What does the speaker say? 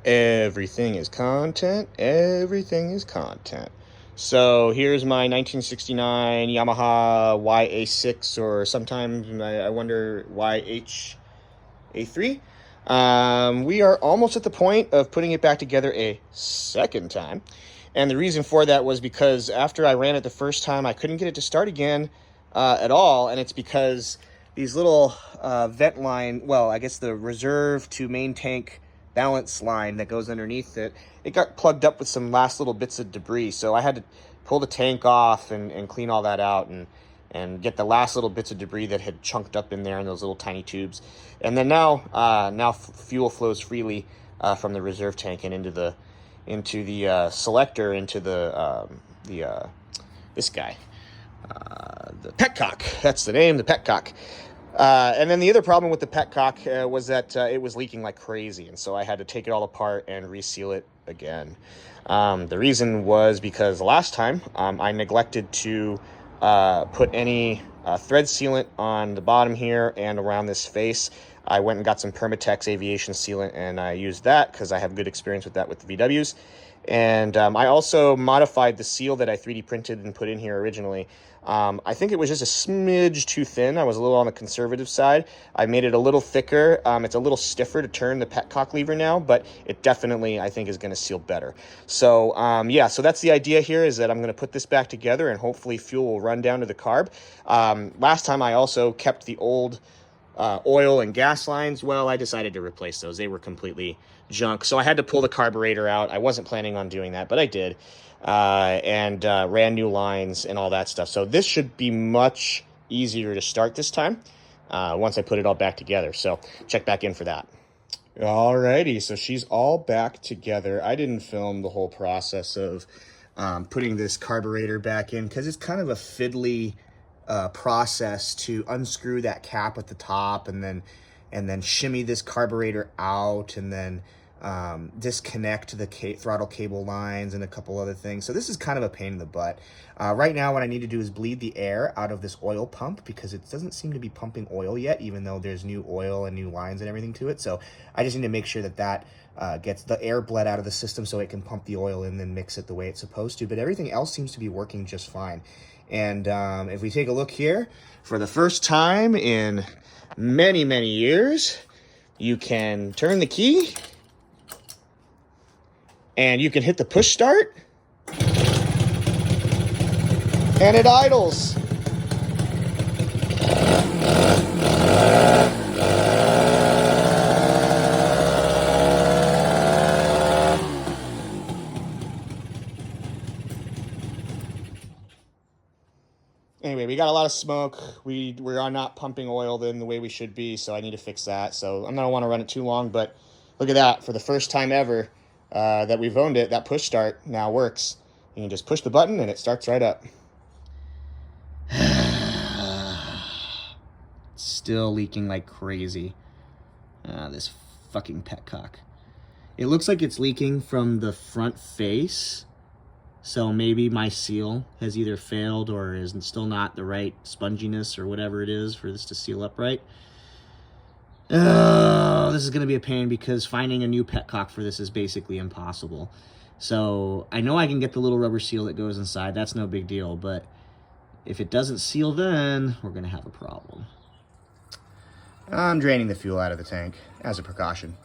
Everything is content. Everything is content. So here's my 1969 Yamaha YA6, or sometimes I wonder YHA3. We are almost at the point of putting it back together a second time. And the reason for that was because after I ran it the first time, I couldn't get it to start again at all. And it's because these little vent line, well, I guess the reserve to main tank balance line that goes underneath it, it got plugged up with some last little bits of debris. So I had to pull the tank off and clean all that out and get the last little bits of debris that had chunked up in there in those little tiny tubes. And then now fuel flows freely from the reserve tank and into the selector, into this guy, the Petcock. That's the name, the Petcock. And then the other problem with the Petcock was that it was leaking like crazy, and so I had to take it all apart and reseal it again. The reason was because the last time I neglected to put any thread sealant on the bottom here and around this face. I went and got some Permatex aviation sealant, and I used that because I have good experience with that with the VWs. And I also modified the seal that I 3D printed and put in here originally. I think it was just a smidge too thin. I was a little on the conservative side. I made it a little thicker. It's a little stiffer to turn the Petcock lever now, but it definitely, I think, is going to seal better. So, yeah, so that's the idea here, is that I'm going to put this back together and hopefully fuel will run down to the carb. Last time I also kept the old oil and gas lines. Well, I decided to replace those. They were completely junk. So I had to pull the carburetor out. I wasn't planning on doing that, but I did. And ran new lines and all that stuff. So this should be much easier to start this time once I put it all back together. So check back in for that. Alrighty, so she's all back together. I didn't film the whole process of putting this carburetor back in because it's kind of a fiddly process to unscrew that cap at the top and then shimmy this carburetor out and then disconnect the throttle cable lines and a couple other things. So this is kind of a pain in the butt. Right now what I need to do is bleed the air out of this oil pump because it doesn't seem to be pumping oil yet, even though there's new oil and new lines and everything to it. So I just need to make sure that gets the air bled out of the system so it can pump the oil in and then mix it the way it's supposed to. But everything else seems to be working just fine. And if we take a look here, for the first time in many, many years, you can turn the key and you can hit the push start and it idles. Anyway, we got a lot of smoke. We are not pumping oil in the way we should be, so I need to fix that. So I'm not want to run it too long, but look at that. For the first time ever that we've owned it, that push start now works. You can just push the button and it starts right up. Still leaking like crazy. This fucking Petcock. It looks like it's leaking from the front face. So maybe my seal has either failed or is still not the right sponginess or whatever it is for this to seal up right. Oh, this is going to be a pain because finding a new Petcock for this is basically impossible. So I know I can get the little rubber seal that goes inside. That's no big deal. But if it doesn't seal, then we're going to have a problem. I'm draining the fuel out of the tank as a precaution.